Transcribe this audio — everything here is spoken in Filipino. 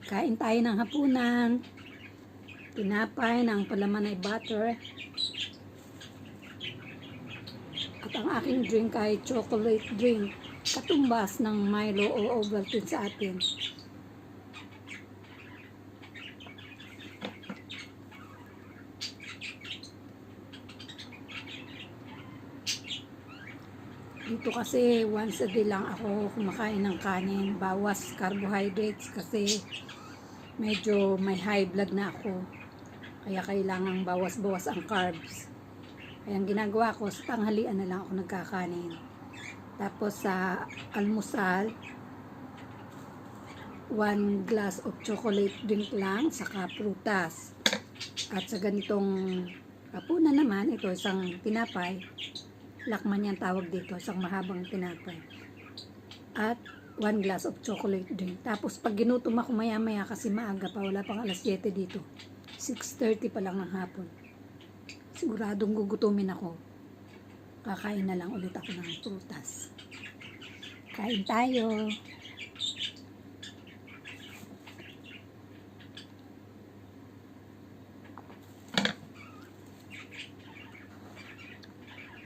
Kain tayo ng hapunan. Tinapay ng palaman ay butter. At ang aking drink ay chocolate drink. Katumbas ng Milo o Ovaltine sa atin. Dito kasi once a day lang ako kumakain ng kanin. Bawas carbohydrates kasi medyo may high blood na ako. Kaya kailangang bawas-bawas ang carbs. Kaya ang ginagawa ko, sa tanghalian na lang ako nagkakanin. Tapos sa almusal, 1 glass of chocolate drink lang, saka prutas. At sa ganitong hapunan naman, ito isang tinapay. Lakman yan tawag dito, isang mahabang tinapay. At 1 glass of chocolate drink. Tapos pag ginutom ako maya-maya kasi maaga pa, wala pang alas 7 dito. 6:30 pa lang ng hapon. Siguradong gugutumin ako. Kakain na lang ulit ako ng prutas. Kain tayo.